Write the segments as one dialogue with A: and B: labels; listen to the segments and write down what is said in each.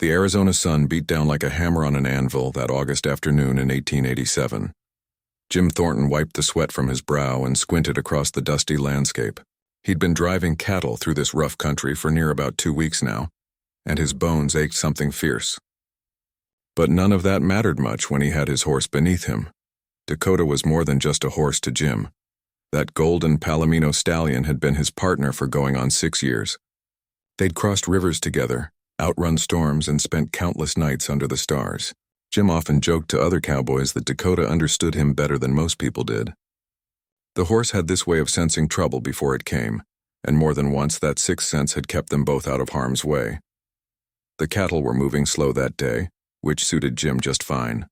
A: The Arizona sun beat down like a hammer on an anvil that August afternoon in 1887. Jim Thornton wiped the sweat from his brow and squinted across the dusty landscape. He'd been driving cattle through this rough country for near about 2 weeks now, and his bones ached something fierce. But none of that mattered much when he had his horse beneath him. Dakota was more than just a horse to Jim. That golden Palomino stallion had been his partner for going on 6 years. They'd crossed rivers together, outrun storms, and spent countless nights under the stars. Jim often joked to other cowboys that Dakota understood him better than most people did. The horse had this way of sensing trouble before it came, and more than once that sixth sense had kept them both out of harm's way. The cattle were moving slow that day, which suited Jim just fine.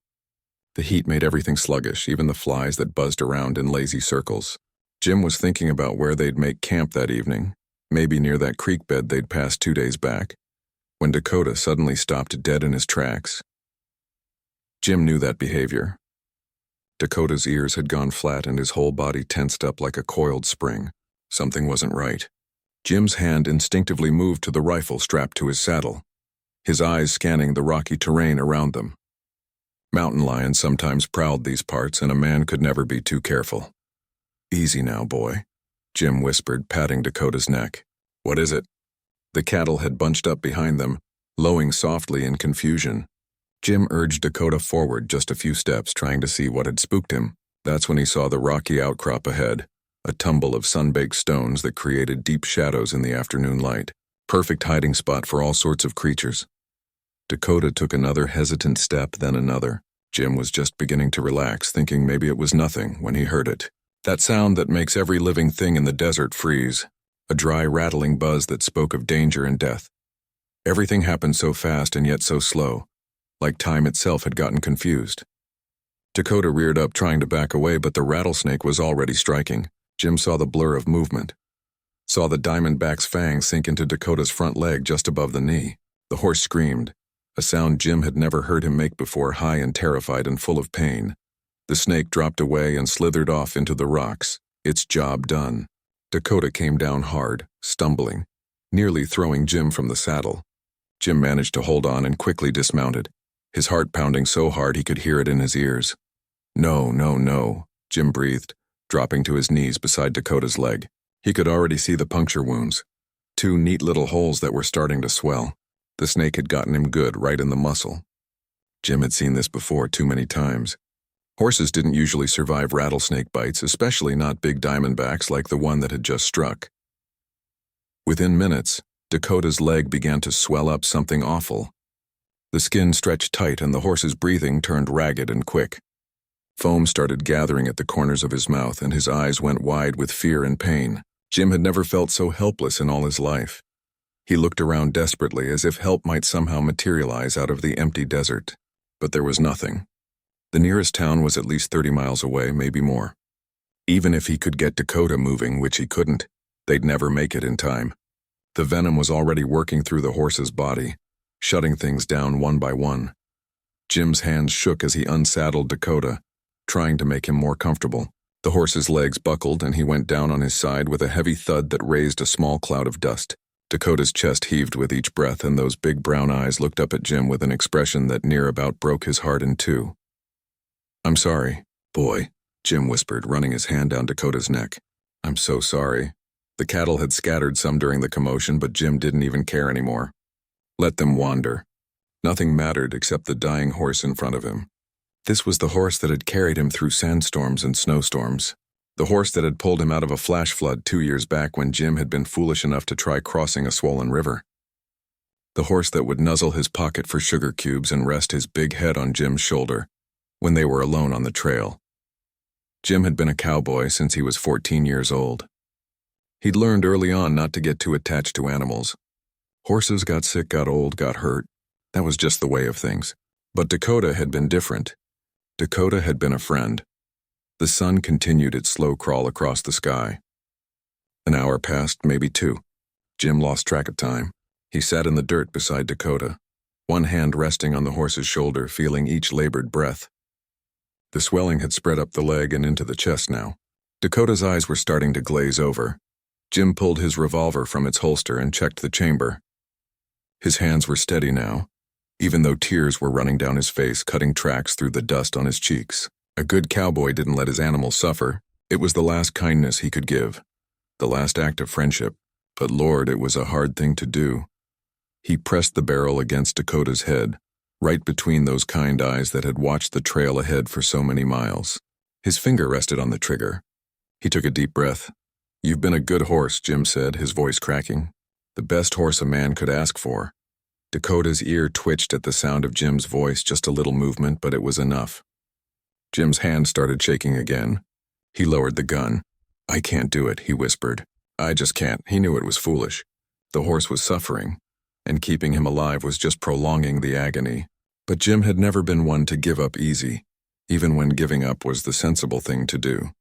A: The heat made everything sluggish, even the flies that buzzed around in lazy circles. Jim was thinking about where they'd make camp that evening, maybe near that creek bed they'd passed 2 days back, when Dakota suddenly stopped dead in his tracks. Jim knew that behavior. Dakota's ears had gone flat and his whole body tensed up like a coiled spring. Something wasn't right. Jim's hand instinctively moved to the rifle strapped to his saddle, his eyes scanning the rocky terrain around them. Mountain lions sometimes prowled these parts, and a man could never be too careful. "Easy now, boy," Jim whispered, patting Dakota's neck. "What is it?" The cattle had bunched up behind them, lowing softly in confusion. Jim urged Dakota forward just a few steps, trying to see what had spooked him. That's when he saw the rocky outcrop ahead, a tumble of sun-baked stones that created deep shadows in the afternoon light. Perfect hiding spot for all sorts of creatures. Dakota took another hesitant step, then another. Jim was just beginning to relax, thinking maybe it was nothing, when he heard it. That sound that makes every living thing in the desert freeze. A dry, rattling buzz that spoke of danger and death. Everything happened so fast and yet so slow, like time itself had gotten confused. Dakota reared up, trying to back away, but the rattlesnake was already striking. Jim saw the blur of movement. Saw the diamondback's fang sink into Dakota's front leg just above the knee. The horse screamed, a sound Jim had never heard him make before, high and terrified and full of pain. The snake dropped away and slithered off into the rocks, its job done. Dakota came down hard, stumbling, nearly throwing Jim from the saddle. Jim managed to hold on and quickly dismounted, his heart pounding so hard he could hear it in his ears. "No, no, no," Jim breathed, dropping to his knees beside Dakota's leg. He could already see the puncture wounds, 2 neat little holes that were starting to swell. The snake had gotten him good right in the muscle. Jim had seen this before too many times. Horses didn't usually survive rattlesnake bites, especially not big diamondbacks like the one that had just struck. Within minutes, Dakota's leg began to swell up something awful. The skin stretched tight and the horse's breathing turned ragged and quick. Foam started gathering at the corners of his mouth and his eyes went wide with fear and pain. Jim had never felt so helpless in all his life. He looked around desperately as if help might somehow materialize out of the empty desert. But there was nothing. The nearest town was at least 30 miles away, maybe more. Even if he could get Dakota moving, which he couldn't, they'd never make it in time. The venom was already working through the horse's body, shutting things down one by one. Jim's hands shook as he unsaddled Dakota, trying to make him more comfortable. The horse's legs buckled and he went down on his side with a heavy thud that raised a small cloud of dust. Dakota's chest heaved with each breath and those big brown eyes looked up at Jim with an expression that near about broke his heart in two. "I'm sorry, boy," Jim whispered, running his hand down Dakota's neck. "I'm so sorry." The cattle had scattered some during the commotion, but Jim didn't even care anymore. Let them wander. Nothing mattered except the dying horse in front of him. This was the horse that had carried him through sandstorms and snowstorms. The horse that had pulled him out of a flash flood 2 years back when Jim had been foolish enough to try crossing a swollen river. The horse that would nuzzle his pocket for sugar cubes and rest his big head on Jim's shoulder when they were alone on the trail. Jim had been a cowboy since he was 14 years old. He'd learned early on not to get too attached to animals. Horses got sick, got old, got hurt. That was just the way of things. But Dakota had been different. Dakota had been a friend. The sun continued its slow crawl across the sky. An hour passed, maybe 2. Jim lost track of time. He sat in the dirt beside Dakota, one hand resting on the horse's shoulder, feeling each labored breath. The swelling had spread up the leg and into the chest now. Dakota's eyes were starting to glaze over. Jim pulled his revolver from its holster and checked the chamber. His hands were steady now, even though tears were running down his face, cutting tracks through the dust on his cheeks. A good cowboy didn't let his animals suffer. It was the last kindness he could give, the last act of friendship. But Lord, it was a hard thing to do. He pressed the barrel against Dakota's head, right between those kind eyes that had watched the trail ahead for so many miles. His finger rested on the trigger. He took a deep breath. "You've been a good horse," Jim said, his voice cracking. "The best horse a man could ask for." Dakota's ear twitched at the sound of Jim's voice, just a little movement, but it was enough. Jim's hand started shaking again. He lowered the gun. "I can't do it," he whispered. "I just can't." He knew it was foolish. The horse was suffering, and keeping him alive was just prolonging the agony. But Jim had never been one to give up easy, even when giving up was the sensible thing to do.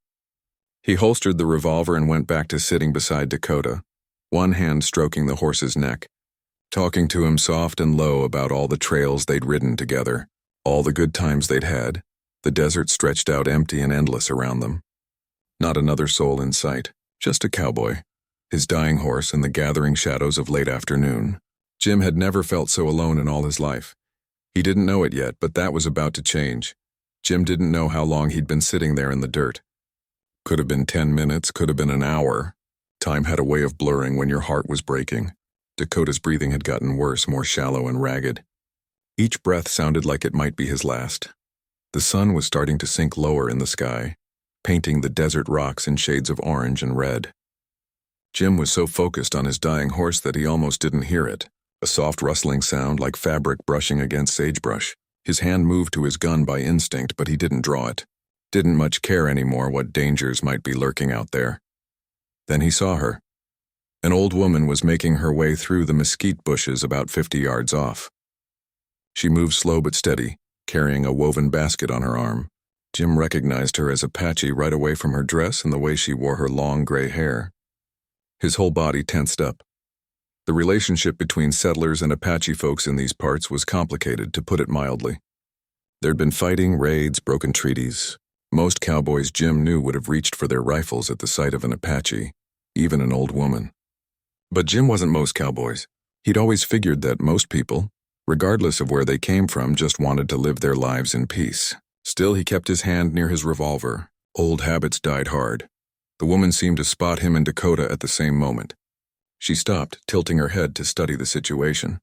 A: He holstered the revolver and went back to sitting beside Dakota, one hand stroking the horse's neck, talking to him soft and low about all the trails they'd ridden together, all the good times they'd had. The desert stretched out empty and endless around them. Not another soul in sight, just a cowboy, his dying horse, and the gathering shadows of late afternoon. Jim had never felt so alone in all his life. He didn't know it yet, but that was about to change. Jim didn't know how long he'd been sitting there in the dirt. Could have been 10 minutes, could have been an hour. Time had a way of blurring when your heart was breaking. Dakota's breathing had gotten worse, more shallow and ragged. Each breath sounded like it might be his last. The sun was starting to sink lower in the sky, painting the desert rocks in shades of orange and red. Jim was so focused on his dying horse that he almost didn't hear it. A soft rustling sound like fabric brushing against sagebrush. His hand moved to his gun by instinct, but he didn't draw it. Didn't much care anymore what dangers might be lurking out there. Then he saw her. An old woman was making her way through the mesquite bushes about 50 yards off. She moved slow but steady, carrying a woven basket on her arm. Jim recognized her as Apache right away from her dress and the way she wore her long gray hair. His whole body tensed up. The relationship between settlers and Apache folks in these parts was complicated, to put it mildly. There'd been fighting, raids, broken treaties. Most cowboys Jim knew would have reached for their rifles at the sight of an Apache, even an old woman. But Jim wasn't most cowboys. He'd always figured that most people, regardless of where they came from, just wanted to live their lives in peace. Still, he kept his hand near his revolver. Old habits died hard. The woman seemed to spot him and Dakota at the same moment. She stopped, tilting her head to study the situation.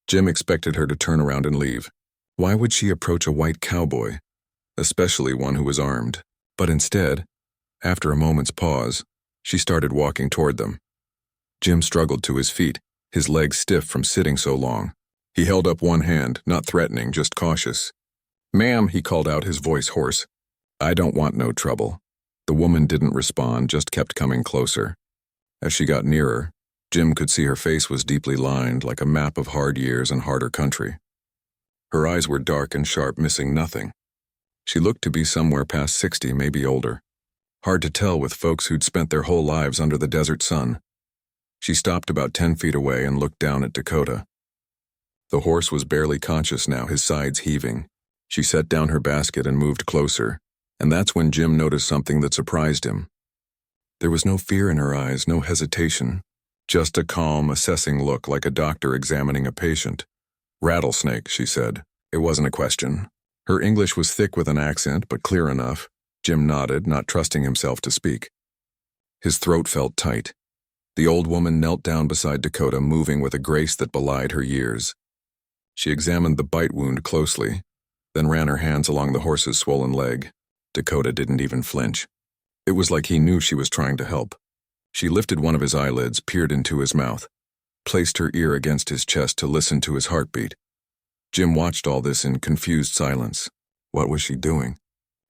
A: Jim expected her to turn around and leave. Why would she approach a white cowboy, especially one who was armed? But instead, after a moment's pause, she started walking toward them. Jim struggled to his feet, his legs stiff from sitting so long. He held up one hand, not threatening, just cautious. "Ma'am," he called out, his voice hoarse. "I don't want no trouble." The woman didn't respond, just kept coming closer. As she got nearer, Jim could see her face was deeply lined, like a map of hard years and harder country. Her eyes were dark and sharp, missing nothing. She looked to be somewhere past 60, maybe older. Hard to tell with folks who'd spent their whole lives under the desert sun. She stopped about 10 feet away and looked down at Dakota. The horse was barely conscious now, his sides heaving. She set down her basket and moved closer, and that's when Jim noticed something that surprised him. There was no fear in her eyes, no hesitation, just a calm, assessing look like a doctor examining a patient. "Rattlesnake," she said. It wasn't a question. Her English was thick with an accent, but clear enough. Jim nodded, not trusting himself to speak. His throat felt tight. The old woman knelt down beside Dakota, moving with a grace that belied her years. She examined the bite wound closely, then ran her hands along the horse's swollen leg. Dakota didn't even flinch. It was like he knew she was trying to help. She lifted one of his eyelids, peered into his mouth, placed her ear against his chest to listen to his heartbeat. Jim watched all this in confused silence. What was she doing?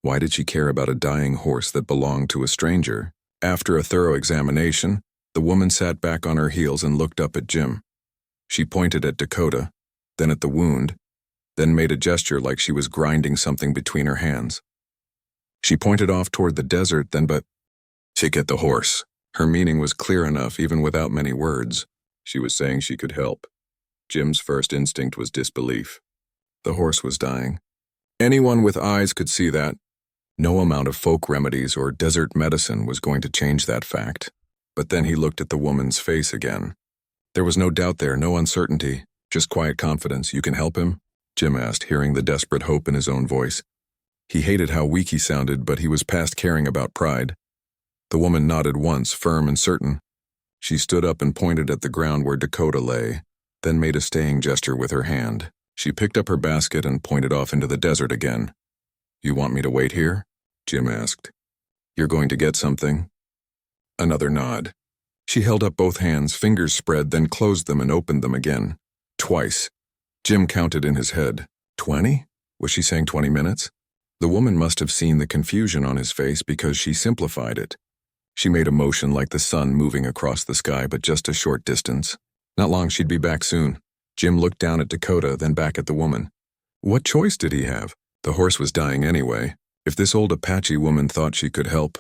A: Why did she care about a dying horse that belonged to a stranger? After a thorough examination, the woman sat back on her heels and looked up at Jim. She pointed at Dakota, then at the wound, then made a gesture like she was grinding something between her hands. She pointed off toward the desert, then "She get the horse." Her meaning was clear enough even without many words. She was saying she could help. Jim's first instinct was disbelief. The horse was dying. Anyone with eyes could see that. No amount of folk remedies or desert medicine was going to change that fact. But then he looked at the woman's face again. There was no doubt there, no uncertainty, Just quiet confidence. You can help him? Jim asked, hearing the desperate hope in his own voice. He hated how weak he sounded, but he was past caring about pride. The woman nodded once, firm and certain. She stood up and pointed at the ground where Dakota lay, then made a staying gesture with her hand. She picked up her basket and pointed off into the desert again. You want me to wait here? Jim asked. You're going to get something? Another nod. She held up both hands, fingers spread, then closed them and opened them again. Twice. Jim counted in his head. 20? Was she saying 20 minutes? The woman must have seen the confusion on his face because she simplified it. She made a motion like the sun moving across the sky, but just a short distance. Not long, she'd be back soon. Jim looked down at Dakota, then back at the woman. What choice did he have? The horse was dying anyway. If this old Apache woman thought she could help,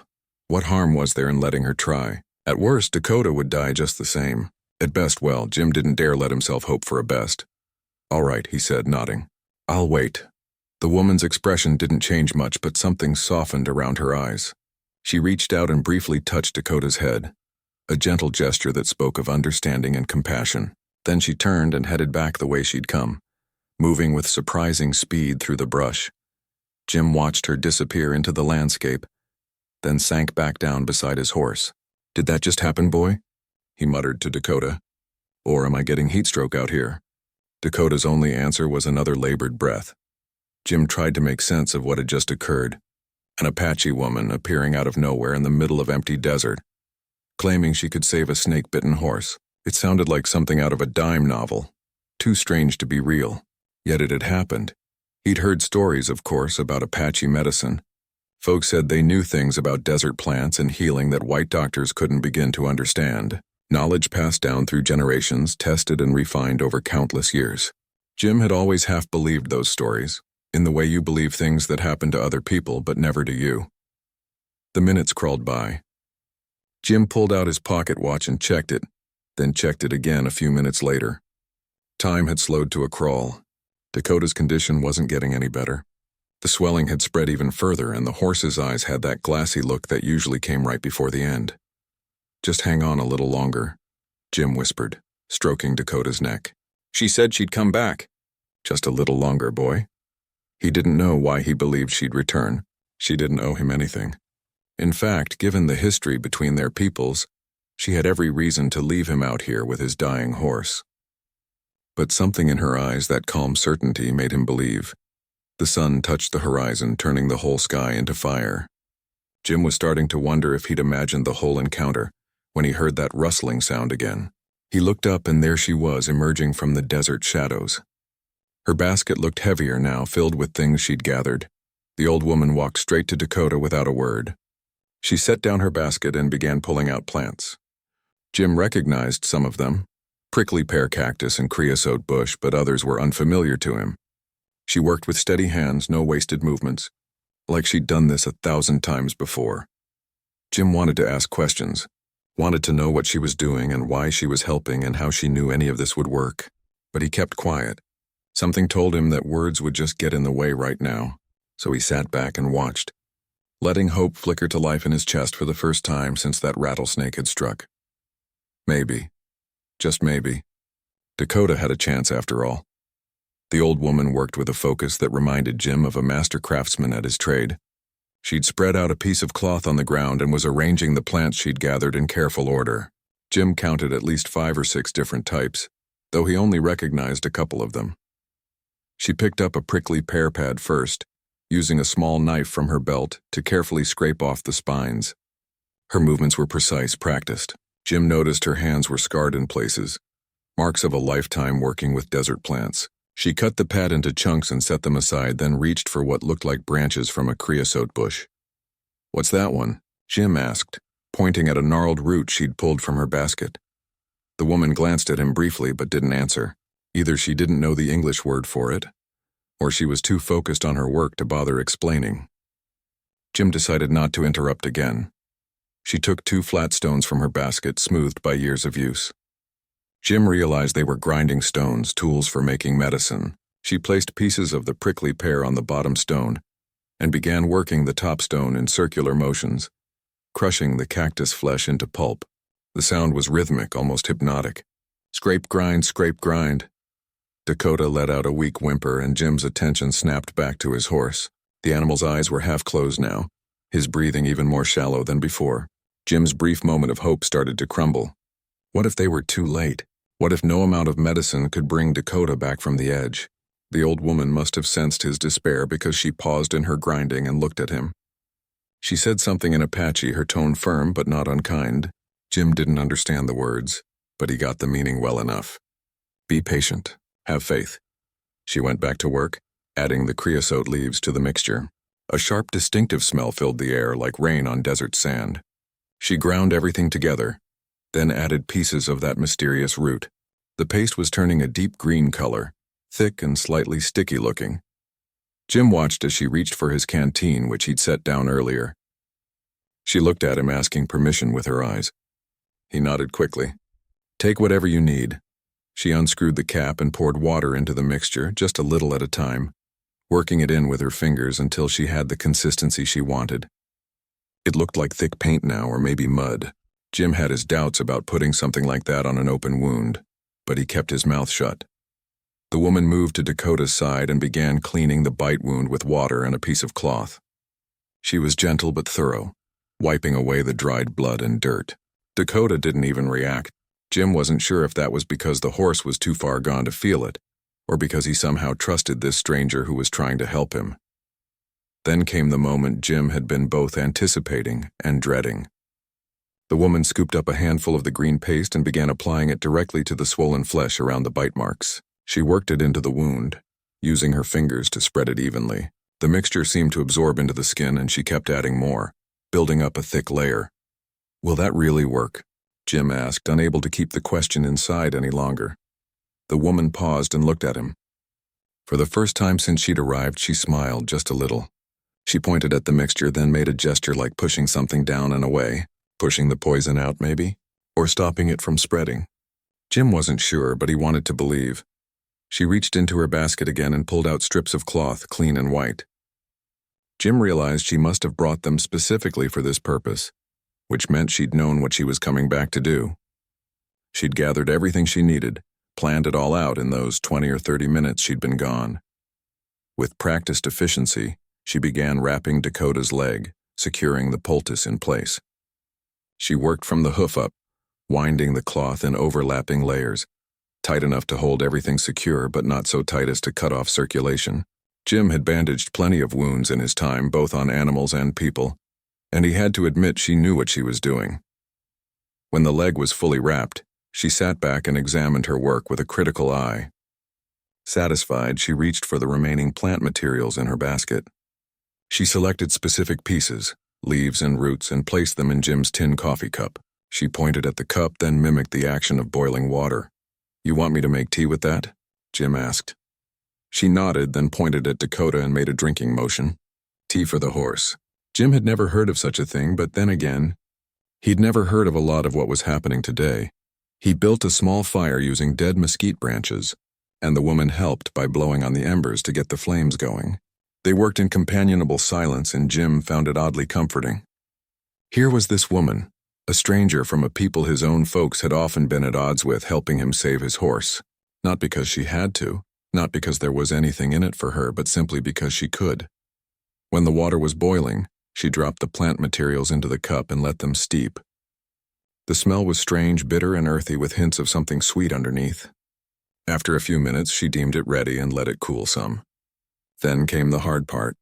A: what harm was there in letting her try? At worst, Dakota would die just the same. At best, well, Jim didn't dare let himself hope for a best. All right, he said, nodding. I'll wait. The woman's expression didn't change much, but something softened around her eyes. She reached out and briefly touched Dakota's head, a gentle gesture that spoke of understanding and compassion. Then she turned and headed back the way she'd come, moving with surprising speed through the brush. Jim watched her disappear into the landscape, then sank back down beside his horse. Did that just happen, boy? He muttered to Dakota. Or am I getting heat stroke out here? Dakota's only answer was another labored breath. Jim tried to make sense of what had just occurred. An Apache woman appearing out of nowhere in the middle of empty desert, claiming she could save a snake-bitten horse. It sounded like something out of a dime novel. Too strange to be real. Yet it had happened. He'd heard stories, of course, about Apache medicine. Folks said they knew things about desert plants and healing that white doctors couldn't begin to understand. Knowledge passed down through generations, tested and refined over countless years. Jim had always half believed those stories, in the way you believe things that happen to other people but never to you. The minutes crawled by. Jim pulled out his pocket watch and checked it, then checked it again a few minutes later. Time had slowed to a crawl. Dakota's condition wasn't getting any better. The swelling had spread even further, and the horse's eyes had that glassy look that usually came right before the end. Just hang on a little longer, Jim whispered, stroking Dakota's neck. She said she'd come back. Just a little longer, boy. He didn't know why he believed she'd return. She didn't owe him anything. In fact, given the history between their peoples, she had every reason to leave him out here with his dying horse. But something in her eyes, that calm certainty, made him believe. The sun touched the horizon, turning the whole sky into fire. Jim was starting to wonder if he'd imagined the whole encounter when he heard that rustling sound again. He looked up, and there she was, emerging from the desert shadows. Her basket looked heavier now, filled with things she'd gathered. The old woman walked straight to Dakota without a word. She set down her basket and began pulling out plants. Jim recognized some of them, prickly pear cactus and creosote bush, but others were unfamiliar to him. She worked with steady hands, no wasted movements, like she'd done this 1,000 times before. Jim wanted to ask questions, wanted to know what she was doing and why she was helping and how she knew any of this would work, but he kept quiet. Something told him that words would just get in the way right now, so he sat back and watched, letting hope flicker to life in his chest for the first time since that rattlesnake had struck. Maybe, just maybe, Dakota had a chance after all. The old woman worked with a focus that reminded Jim of a master craftsman at his trade. She'd spread out a piece of cloth on the ground and was arranging the plants she'd gathered in careful order. Jim counted at least 5 or 6 different types, though he only recognized a couple of them. She picked up a prickly pear pad first, using a small knife from her belt to carefully scrape off the spines. Her movements were precise, practiced. Jim noticed her hands were scarred in places, marks of a lifetime working with desert plants. She cut the pad into chunks and set them aside, then reached for what looked like branches from a creosote bush. "What's that one?" Jim asked, pointing at a gnarled root she'd pulled from her basket. The woman glanced at him briefly but didn't answer. Either she didn't know the English word for it, or she was too focused on her work to bother explaining. Jim decided not to interrupt again. She took 2 flat stones from her basket, smoothed by years of use. Jim realized they were grinding stones, tools for making medicine. She placed pieces of the prickly pear on the bottom stone and began working the top stone in circular motions, crushing the cactus flesh into pulp. The sound was rhythmic, almost hypnotic. Scrape, grind, scrape, grind. Dakota let out a weak whimper and Jim's attention snapped back to his horse. The animal's eyes were half closed now, his breathing even more shallow than before. Jim's brief moment of hope started to crumble. What if they were too late? What if no amount of medicine could bring Dakota back from the edge? The old woman must have sensed his despair because she paused in her grinding and looked at him. She said something in Apache, her tone firm but not unkind. Jim didn't understand the words, but he got the meaning well enough. Be patient. Have faith. She went back to work, adding the creosote leaves to the mixture. A sharp, distinctive smell filled the air like rain on desert sand. She ground everything together, then added pieces of that mysterious root. The paste was turning a deep green color, thick and slightly sticky looking. Jim watched as she reached for his canteen, which he'd set down earlier. She looked at him, asking permission with her eyes. He nodded quickly. Take whatever you need. She unscrewed the cap and poured water into the mixture, just a little at a time, working it in with her fingers until she had the consistency she wanted. It looked like thick paint now, or maybe mud. Jim had his doubts about putting something like that on an open wound, but he kept his mouth shut. The woman moved to Dakota's side and began cleaning the bite wound with water and a piece of cloth. She was gentle but thorough, wiping away the dried blood and dirt. Dakota didn't even react. Jim wasn't sure if that was because the horse was too far gone to feel it, or because he somehow trusted this stranger who was trying to help him. Then came the moment Jim had been both anticipating and dreading. The woman scooped up a handful of the green paste and began applying it directly to the swollen flesh around the bite marks. She worked it into the wound, using her fingers to spread it evenly. The mixture seemed to absorb into the skin, and she kept adding more, building up a thick layer. Will that really work? Jim asked, unable to keep the question inside any longer. The woman paused and looked at him. For the first time since she'd arrived, she smiled just a little. She pointed at the mixture, then made a gesture like pushing something down and away, pushing the poison out maybe, or stopping it from spreading. Jim wasn't sure, but he wanted to believe. She reached into her basket again and pulled out strips of cloth, clean and white. Jim realized she must have brought them specifically for this purpose, which meant she'd known what she was coming back to do. She'd gathered everything she needed, planned it all out in those 20 or 30 minutes she'd been gone. With practiced efficiency, she began wrapping Dakota's leg, securing the poultice in place. She worked from the hoof up, winding the cloth in overlapping layers, tight enough to hold everything secure but not so tight as to cut off circulation. Jim had bandaged plenty of wounds in his time, both on animals and people, and he had to admit she knew what she was doing. When the leg was fully wrapped, she sat back and examined her work with a critical eye. Satisfied, she reached for the remaining plant materials in her basket. She selected specific pieces, leaves and roots, and placed them in Jim's tin coffee cup. She pointed at the cup, then mimicked the action of boiling water. You want me to make tea with that? Jim asked. She nodded, then pointed at Dakota and made a drinking motion. Tea for the horse. Jim had never heard of such a thing, but then again, he'd never heard of a lot of what was happening today. He built a small fire using dead mesquite branches, and the woman helped by blowing on the embers to get the flames going. They worked in companionable silence, and Jim found it oddly comforting. Here was this woman, a stranger from a people his own folks had often been at odds with, helping him save his horse. Not because she had to, not because there was anything in it for her, but simply because she could. When the water was boiling, she dropped the plant materials into the cup and let them steep. The smell was strange, bitter and earthy, with hints of something sweet underneath. After a few minutes, she deemed it ready and let it cool some. Then came the hard part.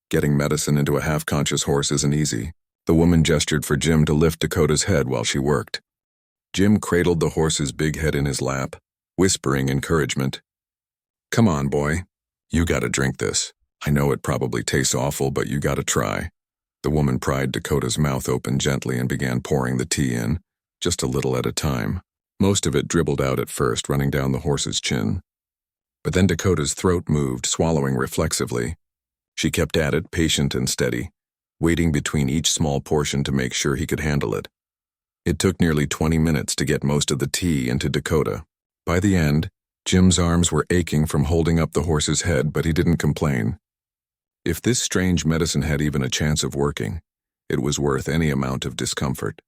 A: Getting medicine into a half-conscious horse isn't easy. The woman gestured for Jim to lift Dakota's head while she worked. Jim cradled the horse's big head in his lap, whispering encouragement. Come on, boy. You gotta drink this. I know it probably tastes awful, but you gotta try. The woman pried Dakota's mouth open gently and began pouring the tea in, just a little at a time. Most of it dribbled out at first, running down the horse's chin. But then Dakota's throat moved, swallowing reflexively. She kept at it, patient and steady, waiting between each small portion to make sure he could handle it. It took nearly 20 minutes to get most of the tea into Dakota. By the end, Jim's arms were aching from holding up the horse's head, but he didn't complain. If this strange medicine had even a chance of working, it was worth any amount of discomfort.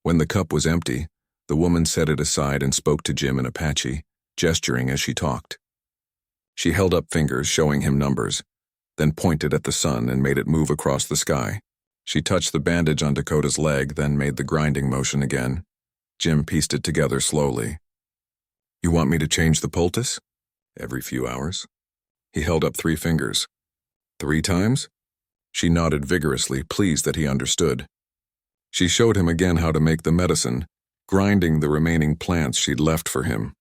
A: When the cup was empty, the woman set it aside and spoke to Jim in Apache, gesturing as she talked. She held up fingers showing him numbers, then pointed at the sun and made it move across the sky. She touched the bandage on Dakota's leg, then made the grinding motion again. Jim pieced it together slowly. You want me to change the poultice? Every few hours. He held up 3 fingers. 3 times? She nodded vigorously, pleased that he understood. She showed him again how to make the medicine, grinding the remaining plants she'd left for him.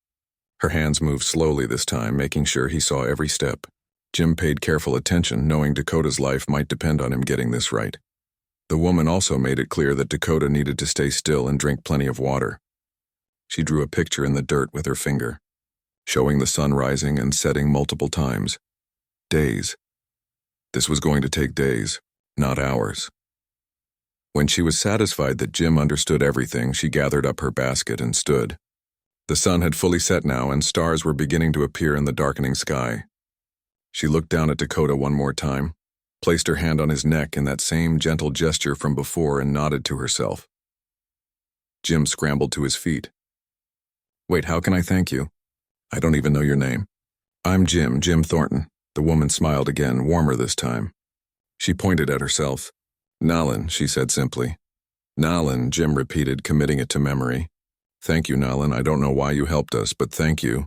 A: Her hands moved slowly this time, making sure he saw every step. Jim paid careful attention, knowing Dakota's life might depend on him getting this right. The woman also made it clear that Dakota needed to stay still and drink plenty of water. She drew a picture in the dirt with her finger, showing the sun rising and setting multiple times. Days. This was going to take days, not hours. When she was satisfied that Jim understood everything, she gathered up her basket and stood. The sun had fully set now, and stars were beginning to appear in the darkening sky. She looked down at Dakota one more time, placed her hand on his neck in that same gentle gesture from before, and nodded to herself. Jim scrambled to his feet. Wait, how can I thank you? I don't even know your name. I'm Jim Thornton. The woman smiled again, warmer this time. She pointed at herself. Nalin, she said simply. Nalin, Jim repeated, committing it to memory. Thank you, Nalin. I don't know why you helped us, but thank you.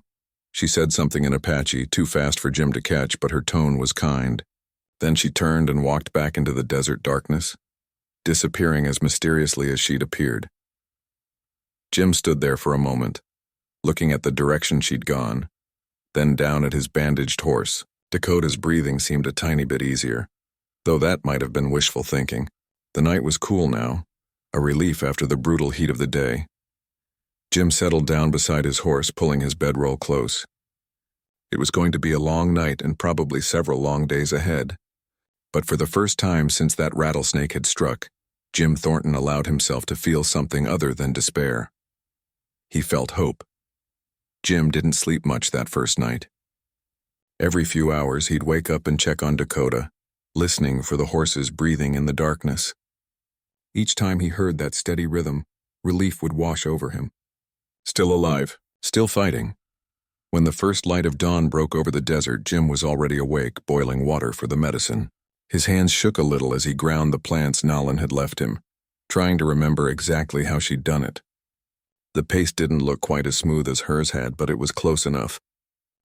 A: She said something in Apache, too fast for Jim to catch, but her tone was kind. Then she turned and walked back into the desert darkness, disappearing as mysteriously as she'd appeared. Jim stood there for a moment, looking at the direction she'd gone, then down at his bandaged horse. Dakota's breathing seemed a tiny bit easier, though that might have been wishful thinking. The night was cool now, a relief after the brutal heat of the day. Jim settled down beside his horse, pulling his bedroll close. It was going to be a long night and probably several long days ahead. But for the first time since that rattlesnake had struck, Jim Thornton allowed himself to feel something other than despair. He felt hope. Jim didn't sleep much that first night. Every few hours he'd wake up and check on Dakota, listening for the horses breathing in the darkness. Each time he heard that steady rhythm, relief would wash over him. Still alive, still fighting. When the first light of dawn broke over the desert, Jim was already awake, boiling water for the medicine. His hands shook a little as he ground the plants Nalin had left him, trying to remember exactly how she'd done it. The paste didn't look quite as smooth as hers had, but it was close enough.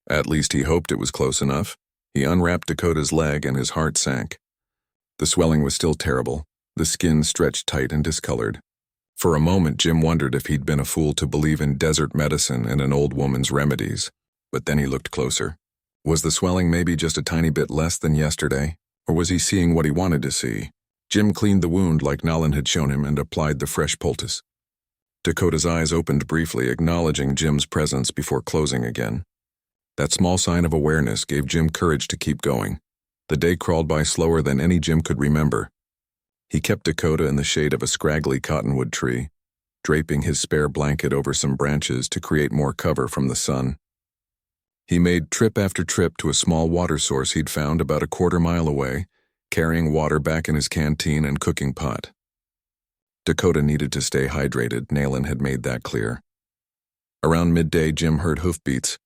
A: At least he hoped it was close enough. He unwrapped Dakota's leg and his heart sank. The swelling was still terrible, the skin stretched tight and discolored. For a moment, Jim wondered if he'd been a fool to believe in desert medicine and an old woman's remedies. But then he looked closer. Was the swelling maybe just a tiny bit less than yesterday? Or was he seeing what he wanted to see? Jim cleaned the wound like Nalin had shown him and applied the fresh poultice. Dakota's eyes opened briefly, acknowledging Jim's presence before closing again. That small sign of awareness gave Jim courage to keep going. The day crawled by slower than any Jim could remember. He kept Dakota in the shade of a scraggly cottonwood tree, draping his spare blanket over some branches to create more cover from the sun. He made trip after trip to a small water source he'd found about a quarter-mile away, carrying water back in his canteen and cooking pot. Dakota needed to stay hydrated, Nalin had made that clear. Around midday, Jim heard hoofbeats.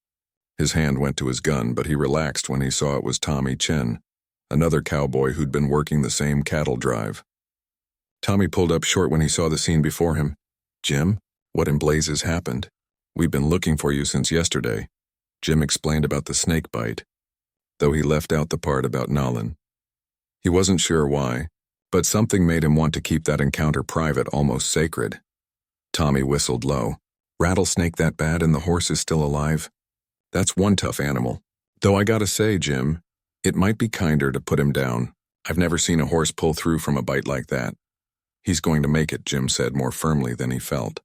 A: His hand went to his gun, but he relaxed when he saw it was Tommy Chen, another cowboy who'd been working the same cattle drive. Tommy pulled up short when he saw the scene before him. Jim, what in blazes happened? We've been looking for you since yesterday. Jim explained about the snake bite, though he left out the part about Nalin. He wasn't sure why, but something made him want to keep that encounter private, almost sacred. Tommy whistled low. Rattlesnake that bad and the horse is still alive? That's one tough animal. Though I gotta say, Jim, it might be kinder to put him down. I've never seen a horse pull through from a bite like that. He's going to make it, Jim said more firmly than he felt.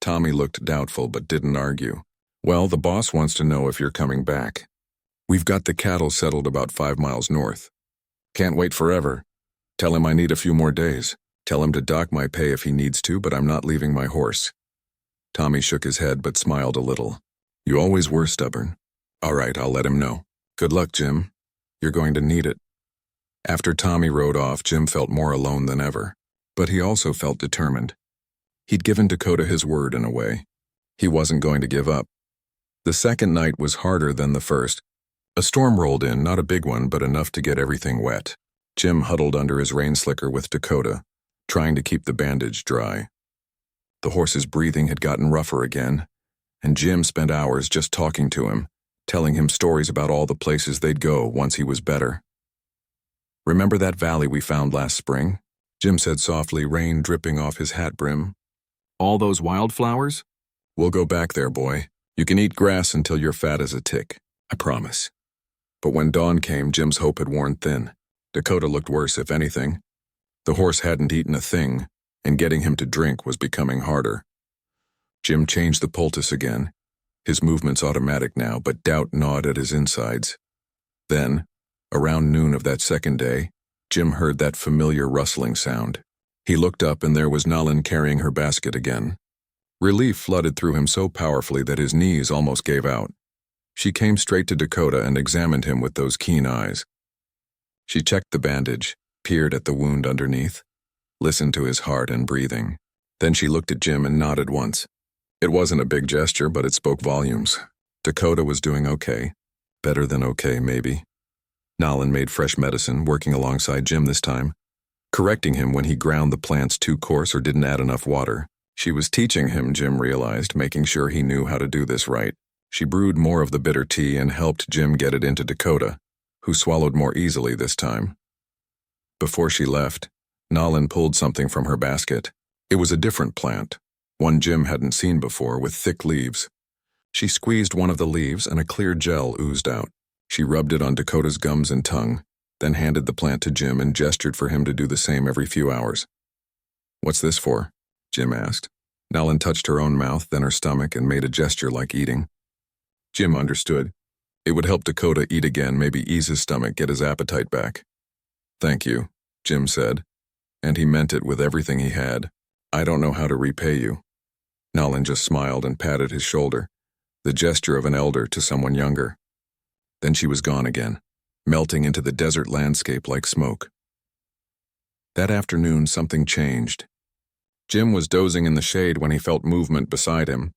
A: Tommy looked doubtful but didn't argue. Well, the boss wants to know if you're coming back. We've got the cattle settled about 5 miles north. Can't wait forever. Tell him I need a few more days. Tell him to dock my pay if he needs to, but I'm not leaving my horse. Tommy shook his head but smiled a little. You always were stubborn. All right, I'll let him know. Good luck, Jim. You're going to need it. After Tommy rode off, Jim felt more alone than ever, but he also felt determined. He'd given Dakota his word in a way. He wasn't going to give up. The second night was harder than the first, A storm rolled in, not a big one, but enough to get everything wet. Jim huddled under his rain slicker with Dakota, trying to keep the bandage dry. The horse's breathing had gotten rougher again, and Jim spent hours just talking to him, telling him stories about all the places they'd go once he was better. "Remember that valley we found last spring?" Jim said softly, rain dripping off his hat brim. "All those wildflowers? We'll go back there, boy. You can eat grass until you're fat as a tick, I promise." But when dawn came, Jim's hope had worn thin. Dakota looked worse, if anything. The horse hadn't eaten a thing, and getting him to drink was becoming harder. Jim changed the poultice again. His movements automatic now, but doubt gnawed at his insides. Then, around noon of that second day, Jim heard that familiar rustling sound. He looked up and there was Nalin carrying her basket again. Relief flooded through him so powerfully that his knees almost gave out. She came straight to Dakota and examined him with those keen eyes. She checked the bandage, peered at the wound underneath, listened to his heart and breathing. Then she looked at Jim and nodded once. It wasn't a big gesture, but it spoke volumes. Dakota was doing okay. Better than okay, maybe. Nalin made fresh medicine, working alongside Jim this time, correcting him when he ground the plants too coarse or didn't add enough water. She was teaching him, Jim realized, making sure he knew how to do this right. She brewed more of the bitter tea and helped Jim get it into Dakota, who swallowed more easily this time. Before she left, Nalin pulled something from her basket. It was a different plant, one Jim hadn't seen before, with thick leaves. She squeezed one of the leaves and a clear gel oozed out. She rubbed it on Dakota's gums and tongue, then handed the plant to Jim and gestured for him to do the same every few hours. "What's this for?" Jim asked. Nalin touched her own mouth, then her stomach, and made a gesture like eating. Jim understood. It would help Dakota eat again, maybe ease his stomach, get his appetite back. "Thank you," Jim said, and he meant it with everything he had. "I don't know how to repay you." Nalin just smiled and patted his shoulder, the gesture of an elder to someone younger. Then she was gone again, melting into the desert landscape like smoke. That afternoon, something changed. Jim was dozing in the shade when he felt movement beside him.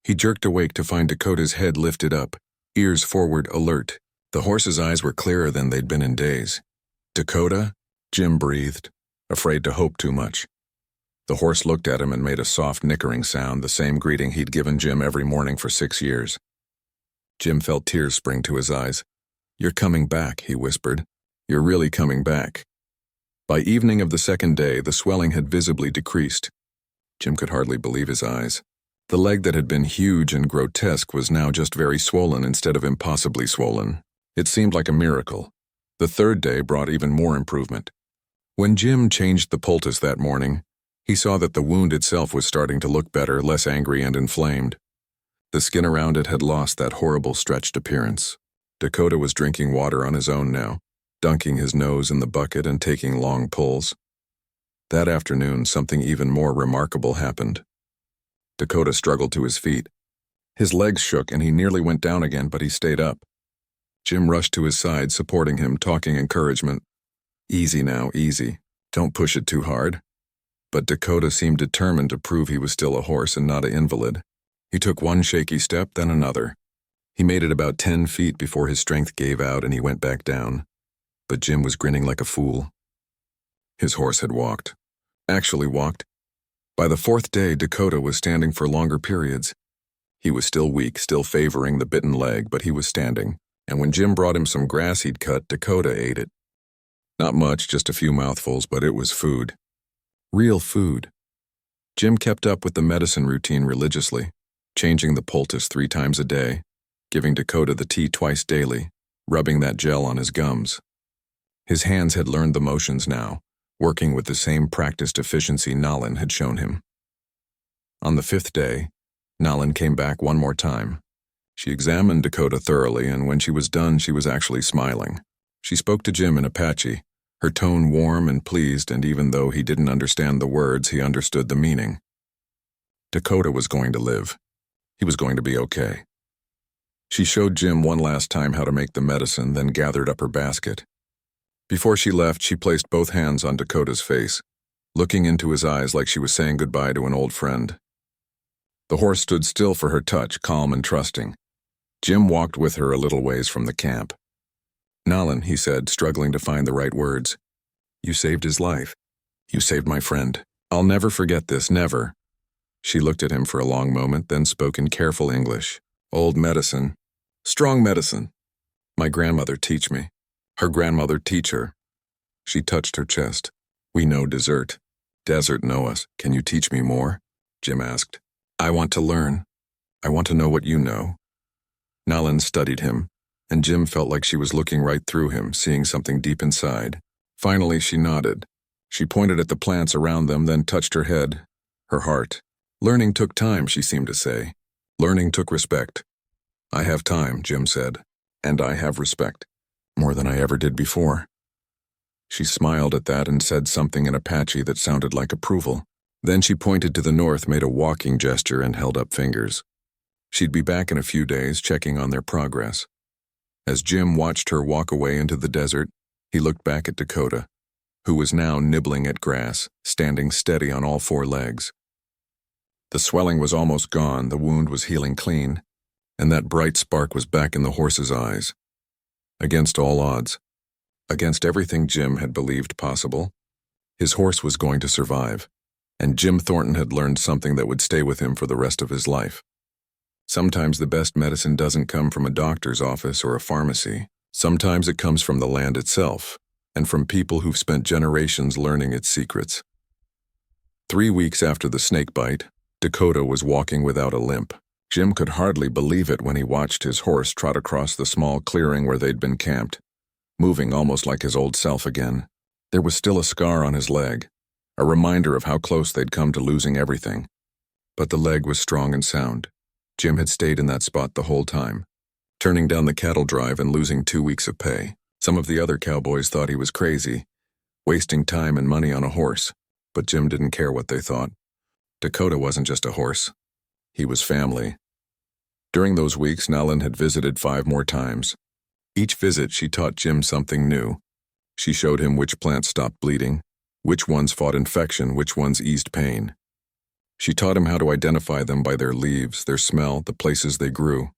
A: He jerked awake to find Dakota's head lifted up, ears forward, alert. The horse's eyes were clearer than they'd been in days. "Dakota?" Jim breathed, afraid to hope too much. The horse looked at him and made a soft nickering sound, the same greeting he'd given Jim every morning for 6 years. Jim felt tears spring to his eyes. "You're coming back," he whispered. "You're really coming back." By evening of the second day, the swelling had visibly decreased. Jim could hardly believe his eyes. The leg that had been huge and grotesque was now just very swollen instead of impossibly swollen. It seemed like a miracle. The third day brought even more improvement. When Jim changed the poultice that morning, he saw that the wound itself was starting to look better, less angry and inflamed. The skin around it had lost that horrible stretched appearance. Dakota was drinking water on his own now, dunking his nose in the bucket and taking long pulls. That afternoon, something even more remarkable happened. Dakota struggled to his feet. His legs shook and he nearly went down again, but he stayed up. Jim rushed to his side, supporting him, talking encouragement. "Easy now, easy. Don't push it too hard." But Dakota seemed determined to prove he was still a horse and not an invalid. He took one shaky step, then another. He made it about 10 feet before his strength gave out and he went back down. But Jim was grinning like a fool. His horse had walked. Actually walked. By the fourth day, Dakota was standing for longer periods. He was still weak, still favoring the bitten leg, but he was standing. And when Jim brought him some grass he'd cut, Dakota ate it. Not much, just a few mouthfuls, but it was food. Real food. Jim kept up with the medicine routine religiously, changing the poultice 3 times a day, giving Dakota the tea twice daily, rubbing that gel on his gums. His hands had learned the motions now, working with the same practiced efficiency Nalin had shown him. On the 5th day, Nalin came back one more time. She examined Dakota thoroughly, and when she was done, she was actually smiling. She spoke to Jim in Apache, her tone warm and pleased, and even though he didn't understand the words, he understood the meaning. Dakota was going to live. He was going to be okay. She showed Jim one last time how to make the medicine, then gathered up her basket. Before she left, she placed both hands on Dakota's face, looking into his eyes like she was saying goodbye to an old friend. The horse stood still for her touch, calm and trusting. Jim walked with her a little ways from the camp. "Nalan," he said, struggling to find the right words. "You saved his life. You saved my friend. I'll never forget this, never." She looked at him for a long moment, then spoke in careful English. "Old medicine. Strong medicine. My grandmother teach me. Her grandmother teach her." She touched her chest. "We know desert. Desert know us. Can you teach me more?" Jim asked. "I want to learn. I want to know what you know." Nalan studied him, and Jim felt like she was looking right through him, seeing something deep inside. Finally, she nodded. She pointed at the plants around them, then touched her head, her heart. Learning took time, she seemed to say. Learning took respect. "I have time," Jim said, "and I have respect. More than I ever did before." She smiled at that and said something in Apache that sounded like approval. Then she pointed to the north, made a walking gesture, and held up fingers. She'd be back in a few days, checking on their progress. As Jim watched her walk away into the desert, he looked back at Dakota, who was now nibbling at grass, standing steady on all four legs. The swelling was almost gone, the wound was healing clean, and that bright spark was back in the horse's eyes. Against all odds, against everything Jim had believed possible, his horse was going to survive, and Jim Thornton had learned something that would stay with him for the rest of his life. Sometimes the best medicine doesn't come from a doctor's office or a pharmacy. Sometimes it comes from the land itself, and from people who've spent generations learning its secrets. 3 weeks after the snake bite, Dakota was walking without a limp. Jim could hardly believe it when he watched his horse trot across the small clearing where they'd been camped, moving almost like his old self again. There was still a scar on his leg, a reminder of how close they'd come to losing everything. But the leg was strong and sound. Jim had stayed in that spot the whole time, turning down the cattle drive and losing 2 weeks of pay. Some of the other cowboys thought he was crazy, wasting time and money on a horse, but Jim didn't care what they thought. Dakota wasn't just a horse. He was family. During those weeks, Nalan had visited 5 more times. Each visit, she taught Jim something new. She showed him which plants stopped bleeding, which ones fought infection, which ones eased pain. She taught him how to identify them by their leaves, their smell, the places they grew.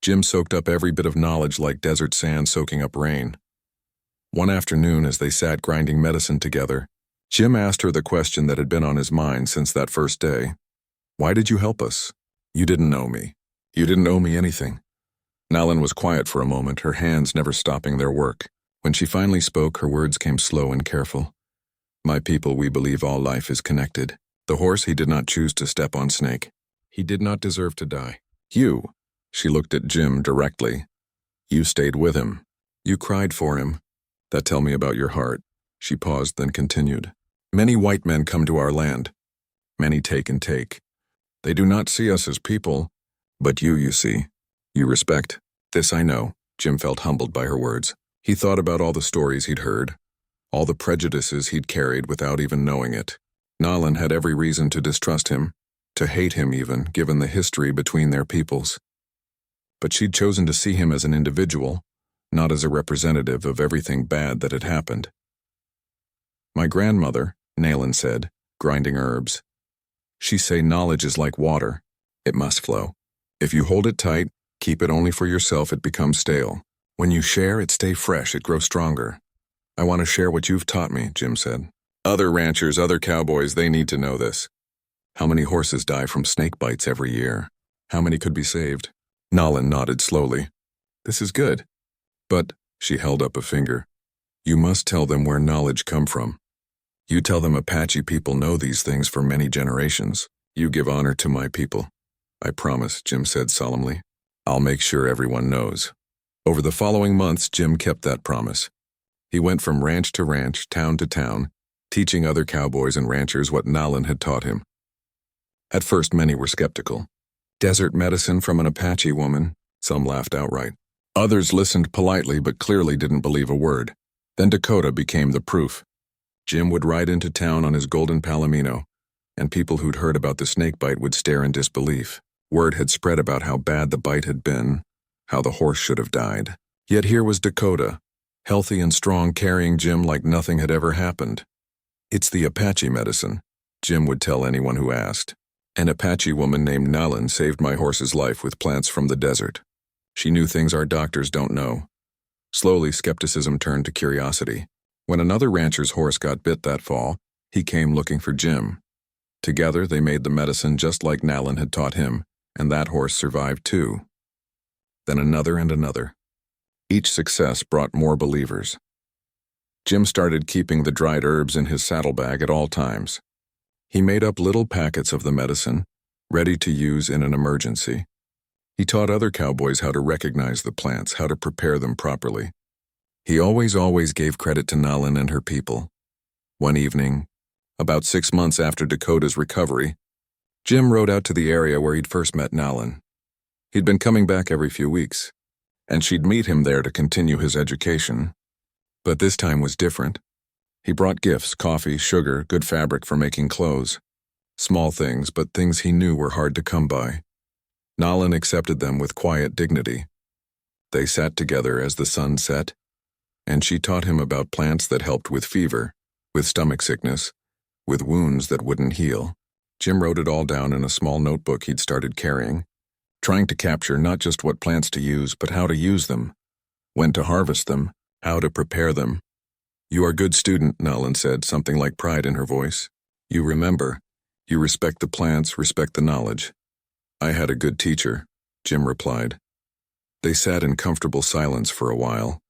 A: Jim soaked up every bit of knowledge like desert sand soaking up rain. One afternoon, as they sat grinding medicine together, Jim asked her the question that had been on his mind since that first day. "Why did you help us? You didn't know me. You didn't owe me anything." Nalan was quiet for a moment, her hands never stopping their work. When she finally spoke, her words came slow and careful. "My people, we believe all life is connected. The horse, he did not choose to step on Snake. He did not deserve to die. You," she looked at Jim directly, "you stayed with him. You cried for him. That tell me about your heart." She paused, then continued. "Many white men come to our land. Many take and take. They do not see us as people, but you see. You respect. This I know." Jim felt humbled by her words. He thought about all the stories he'd heard, all the prejudices he'd carried without even knowing it. Nalan had every reason to distrust him, to hate him even, given the history between their peoples. But she'd chosen to see him as an individual, not as a representative of everything bad that had happened. "My grandmother," Nalan said, grinding herbs. "She say knowledge is like water. It must flow. If you hold it tight, keep it only for yourself, it becomes stale. When you share, it stay fresh, it grows stronger. I want to share what you've taught me," Jim said. "Other ranchers, other cowboys, they need to know this. How many horses die from snake bites every year? How many could be saved?" Nalan nodded slowly. "This is good. But," she held up a finger, "you must tell them where knowledge come from. You tell them Apache people know these things for many generations. You give honor to my people." "I promise," Jim said solemnly. "I'll make sure everyone knows." Over the following months, Jim kept that promise. He went from ranch to ranch, town to town, teaching other cowboys and ranchers what Nalan had taught him. At first, many were skeptical. Desert medicine from an Apache woman? Some laughed outright. Others listened politely but clearly didn't believe a word. Then Dakota became the proof. Jim would ride into town on his golden palomino, and people who'd heard about the snake bite would stare in disbelief. Word had spread about how bad the bite had been, how the horse should have died. Yet here was Dakota, healthy and strong, carrying Jim like nothing had ever happened. "It's the Apache medicine," Jim would tell anyone who asked. "An Apache woman named Nalan saved my horse's life with plants from the desert. She knew things our doctors don't know. Slowly, skepticism turned to curiosity. When another rancher's horse got bit that fall, he came looking for Jim. Together, they made the medicine just like Nalin had taught him, and that horse survived too. Then another and another. Each success brought more believers. Jim started keeping the dried herbs in his saddlebag at all times. He made up little packets of the medicine, ready to use in an emergency. He taught other cowboys how to recognize the plants, how to prepare them properly. He always gave credit to Nalin and her people. One evening, about 6 months after Dakota's recovery, Jim rode out to the area where he'd first met Nalin. He'd been coming back every few weeks, and she'd meet him there to continue his education. But this time was different. He brought gifts, coffee, sugar, good fabric for making clothes. Small things, but things he knew were hard to come by. Nalin accepted them with quiet dignity. They sat together as the sun set, and she taught him about plants that helped with fever, with stomach sickness, with wounds that wouldn't heal. Jim wrote it all down in a small notebook he'd started carrying, trying to capture not just what plants to use, but how to use them, when to harvest them, how to prepare them. "You are a good student," Nalin said, something like pride in her voice. "You remember. You respect the plants, respect the knowledge." "I had a good teacher," Jim replied. They sat in comfortable silence for a while,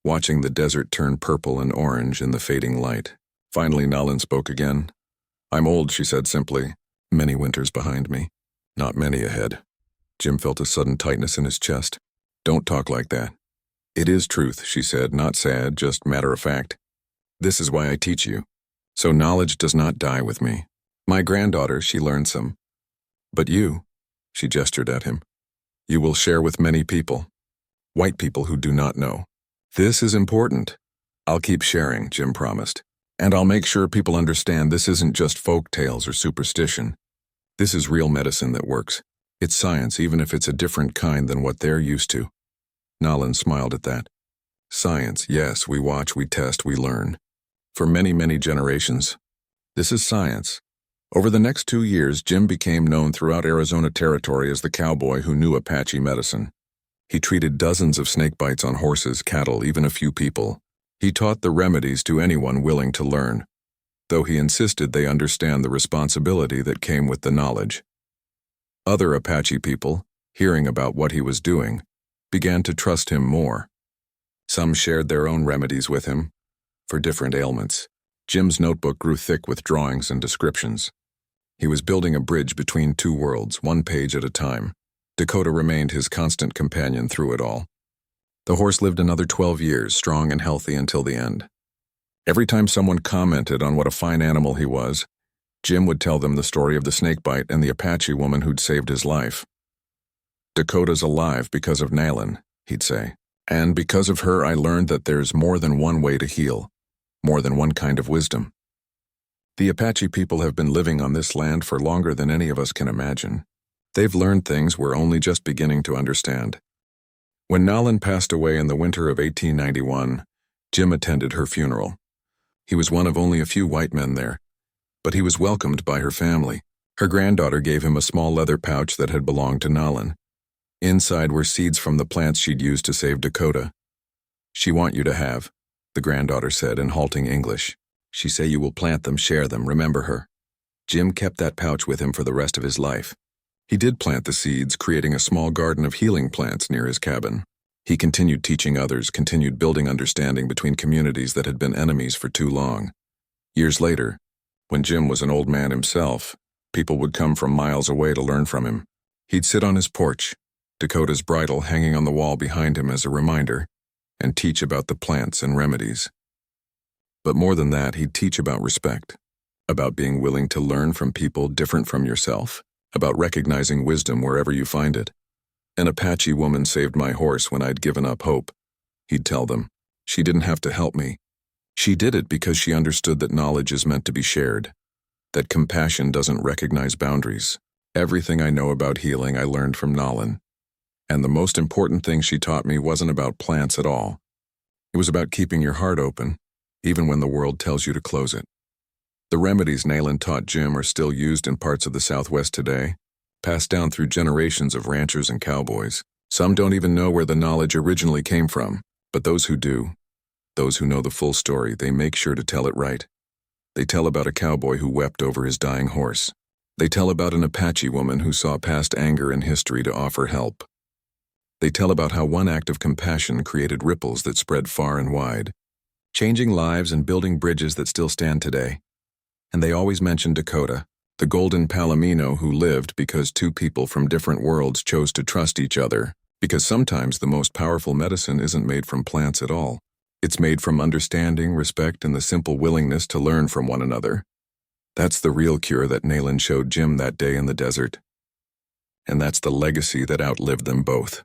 A: watching the desert turn purple and orange in the fading light. Finally, Nalin spoke again. "I'm old," she said simply. "Many winters behind me. Not many ahead." Jim felt a sudden tightness in his chest. "Don't talk like that." "It is truth," she said, not sad, just matter of fact. "This is why I teach you. So knowledge does not die with me. My granddaughter, she learned some. But you," she gestured at him, "you will share with many people. White people who do not know. This is important." "I'll keep sharing," Jim promised. "And I'll make sure people understand this isn't just folk tales or superstition. This is real medicine that works. It's science, even if it's a different kind than what they're used to." Nalin smiled at that. "Science, yes, we watch, we test, we learn. For many generations. This is science." Over the next 2 years, Jim became known throughout Arizona Territory as the cowboy who knew Apache medicine. He treated dozens of snake bites on horses, cattle, even a few people. He taught the remedies to anyone willing to learn, though he insisted they understand the responsibility that came with the knowledge. Other Apache people, hearing about what he was doing, began to trust him more. Some shared their own remedies with him, for different ailments. Jim's notebook grew thick with drawings and descriptions. He was building a bridge between two worlds, one page at a time. Dakota remained his constant companion through it all. The horse lived another 12 years, strong and healthy until the end. Every time someone commented on what a fine animal he was, Jim would tell them the story of the snakebite and the Apache woman who'd saved his life. "Dakota's alive because of Nalin," he'd say. "And because of her, I learned that there's more than one way to heal, more than one kind of wisdom." The Apache people have been living on this land for longer than any of us can imagine. They've learned things we're only just beginning to understand. When Nalin passed away in the winter of 1891, Jim attended her funeral. He was one of only a few white men there, but he was welcomed by her family. Her granddaughter gave him a small leather pouch that had belonged to Nalin. Inside were seeds from the plants she'd used to save Dakota. "She want you to have," the granddaughter said in halting English. "She say you will plant them, share them, remember her." Jim kept that pouch with him for the rest of his life. He did plant the seeds, creating a small garden of healing plants near his cabin. He continued teaching others, continued building understanding between communities that had been enemies for too long. Years later, when Jim was an old man himself, people would come from miles away to learn from him. He'd sit on his porch, Dakota's bridle hanging on the wall behind him as a reminder, and teach about the plants and remedies. But more than that, he'd teach about respect, about being willing to learn from people different from yourself, about recognizing wisdom wherever you find it. "An Apache woman saved my horse when I'd given up hope," he'd tell them. "She didn't have to help me. She did it because she understood that knowledge is meant to be shared, that compassion doesn't recognize boundaries. Everything I know about healing I learned from Nalin. And the most important thing she taught me wasn't about plants at all. It was about keeping your heart open, even when the world tells you to close it." The remedies Nalin taught Jim are still used in parts of the Southwest today, passed down through generations of ranchers and cowboys. Some don't even know where the knowledge originally came from, But those who do, those who know the full story, they make sure to tell it right. They tell about a cowboy who wept over his dying horse. They tell about an Apache woman who saw past anger in history to offer help. They tell about how one act of compassion created ripples that spread far and wide, changing lives and building bridges that still stand today. And they always mention Dakota, the golden palomino who lived because two people from different worlds chose to trust each other, because sometimes the most powerful medicine isn't made from plants at all. It's made from understanding, respect, and the simple willingness to learn from one another. That's the real cure that Nayland showed Jim that day in the desert. And that's the legacy that outlived them both.